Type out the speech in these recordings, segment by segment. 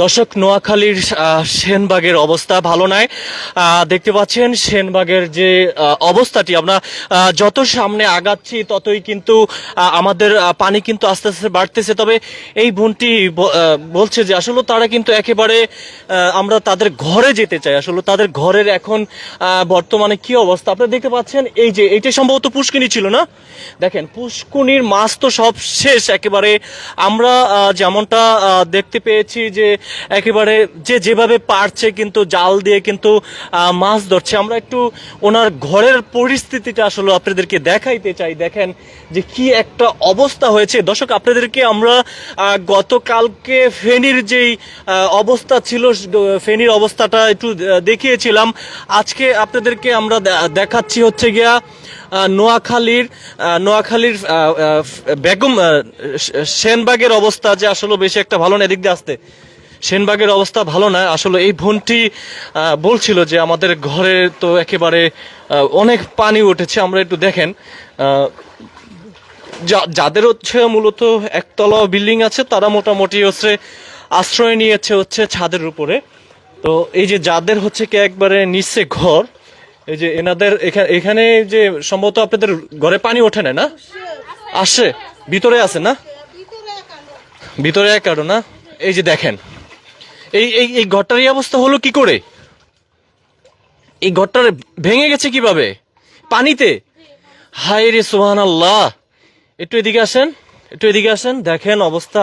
দর্শক, নোয়াখালীর সেনবাগের অবস্থা ভালো নয়। দেখতে পাচ্ছেন সেনবাগের যে অবস্থাটি, আমরা যত সামনে আগাচ্ছি ততই কিন্তু আমাদের পানি কিন্তু আস্তে আস্তে বাড়তেছে। তবে এই বোনটি বলছে যে আসলে তারা কিন্তু একেবারে আমরা তাদের ঘরে যেতে চাই। আসলে তাদের ঘরের এখন বর্তমানে কি অবস্থা আপনারা দেখতে পাচ্ছেন। এই যে এইটা সম্ভবত পুষ্কিনি ছিল না, দেখেন পুষ্কুনির মাছ তো সব শেষ একেবারে। আমরা যেমনটা দেখতে পেয়েছি যে একেবারে যে যেভাবে পারছে কিন্তু জাল দিয়ে কিন্তু মাছ ধরছে। আমরা একটু ওনার ঘরের পরিস্থিতিটা আসলে আপনাদেরকে দেখাইতে চাই। দেখেন যে কি একটা অবস্থা হয়েছে। দর্শক, আপনাদেরকে আমরা গতকালকে ফেনীর যেই অবস্থা ছিল, ফেনীর অবস্থাটা একটু দেখিয়েছিলাম। আজকে আপনাদেরকে আমরা দেখাচ্ছি হচ্ছে গিয়া নোয়াখালীর বেগম সেনবাগের অবস্থা যে আসলে বেশি একটা ভালো না। এদিক দিয়ে আসতে সেনবাগের অবস্থা ভালো না আসলে। এই বোনটি বলছিল যে আমাদের ঘরে তো একেবারে অনেক পানি উঠেছে। আমরা একটু দেখেন, যাদের হচ্ছে মূলত একতলা বিল্ডিং আছে তারা মোটামুটি হচ্ছে আশ্রয় নিয়েছে হচ্ছে ছাদের উপরে। তো এই যে যাদের হচ্ছে কি একবারে নিচে ঘর, এই যে এনাদের এখানে যে সম্ভবত আপনাদের ঘরে পানি ওঠে না, আসে ভিতরে আছে না, ভিতরে এক কারণ না। এই যে দেখেন এই এই এই ঘরটার এই অবস্থা হলো কি করে? এই ঘরটার ভেঙে গেছে কিভাবে? পানিতে। হায় রে সুবহানাল্লাহ। একটু এদিকে আসেন, একটু এদিকে আসেন, দেখেন অবস্থা।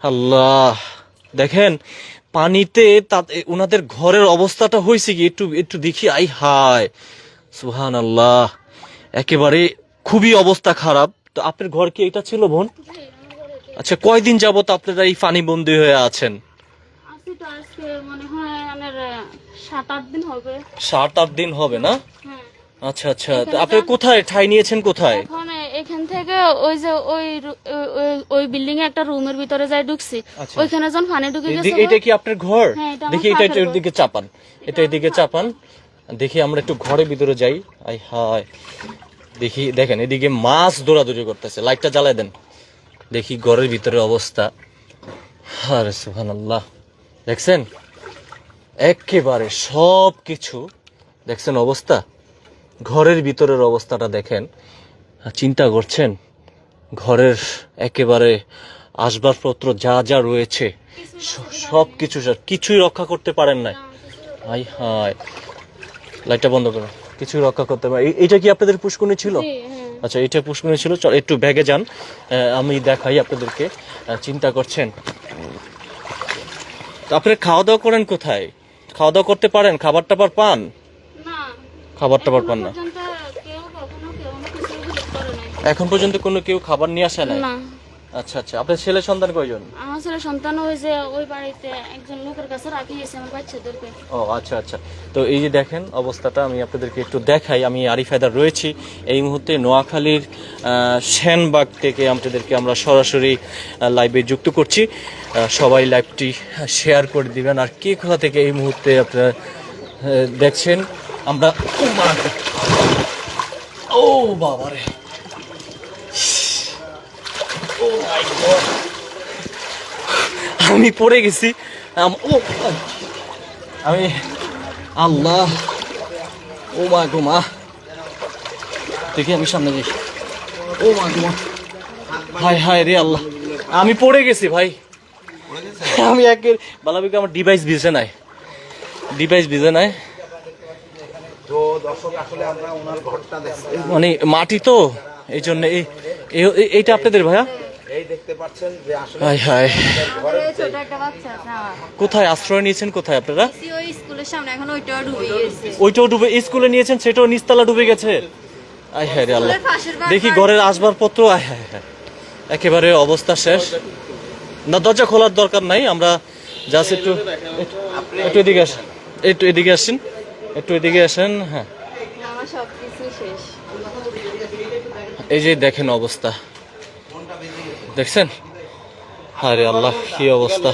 আল্লাহ, দেখেন পানিতে ওনাদের ঘরের অবস্থাটা হয়েছে কি একটু একটু দেখি। আই হায় সুবহানাল্লাহ, একেবারে খুবই অবস্থা খারাপ। তো আপনার ঘর কি এটা ছিল বোন? আচ্ছা, কয়দিন যাবত আপনারা এই পানি বন্দী হয়ে আছেন? 7-8 দিন হবে না? আচ্ছা আচ্ছা, আপনি কোথায় ঠাই নিয়েছেন? কোথায়? এখান থেকে ওই যে ওই বিল্ডিং এ একটা রুমের ভিতরে যাই ঢুকছি, ওইখানে যখন পানি ঢুকে গেছে। এটা কি আপনার ঘর? দেখি এটা এদিকে চাপান, এটা এদিকে চাপান, দেখি আমরা একটু ঘরের ভিতরে যাই। আই হায়, দেখি দেখেন এদিকে মাছ দৌড়াদৌড়ি করতেছে। লাইটটা জ্বালাই দেন, দেখি ঘরের ভিতরে অবস্থা। আরে সুবহানাল্লাহ, দেখছেন একেবারে সব কিছু দেখছেন অবস্থা। ঘরের ভিতরের অবস্থাটা দেখেন, চিন্তা করছেন ঘরের একেবারে আসবাবপত্র যা যা রয়েছে সব কিছু কিছুই রক্ষা করতে পারেন না। হাই হায়, লাইটটা বন্ধ করো, কিছুই রক্ষা করতে পারে। এটা কি আপনাদের পুষ্কুনি ছিল? আচ্ছা, এটা পুষ্কুনি ছিল। চল একটু ব্যাগে যান, আমি দেখাই আপনাদেরকে। চিন্তা করছেন তো আপনি খাওয়া দাওয়া করেন কোথায়? খাওয়া দাওয়া করতে পারেন? খাবার টাবার পান? খাবার টাবার পান না এখন পর্যন্ত? কোনো কেউ খাবার নিয়ে আসে না? আচ্ছা আচ্ছা, আপনার ছেলে সন্তান কয়জন? আমার ছেলে সন্তান ওই যে ওই বাড়িতে একজন লোকের কাছে রাখি গেছে আমার বাচ্চাদেরকে। ও আচ্ছা আচ্ছা। তো এই যে দেখেন অবস্থাটা, আমি আপনাদেরকে একটু দেখাই। আমি আরিফ হায়দার রয়েছি এই মুহূর্তে নোয়াখালীর সেনবাগ থেকে। আপনাদেরকে আমরা সরাসরি লাইভে যুক্ত করছি। সবাই লাইভটি শেয়ার করে দিবেন। আর কে কোথা থেকে এই মুহূর্তে আপনারা দেখছেন আমরা। ও বাবারে, আমি পড়ে গেছি। আমি আল্লাহ, ও মা গো মা, দেখি আমি সামনে যাই। ও মা গো মা, হায় হায় রে আল্লাহ, আমি পড়ে গেছি ভাই। আমি একের বালাবিকে আমার ডিভাইস ভিজে নাই, ডিভাইস ভিজে নাই। মানে মাটি তো, এই জন্য এইটা আপনাদের ভাইয়া এই দেখতে পাচ্ছেন যে আসলে হায় হায়, ছোট একটা বাচ্চা আছে। কোথায় আশ্রয় নিয়েছেন? কোথায় আপনারা? ওই স্কুলের সামনে। এখন ওইটাও ডুবে গেছে। ওইটাও ডুবে? স্কুলে নিয়েছেন, সেটাও নিচতলা ডুবে গেছে। আয় হায় রে আল্লাহ, দেখি ঘরের আসবাবপত্র। আয় হায় হায়, একেবারে অবস্থা শেষ। না, দরজা খোলার দরকার নাই, আমরা জাস্ট একটু একটু এদিকে আসেন, একটু এদিকে আসেন, একটু এদিকে আসেন। হ্যাঁ, আমার সবকিছু শেষ। এই যে দেখেন অবস্থা, দেখছেন? আরে আল্লাহ, কি অবস্থা।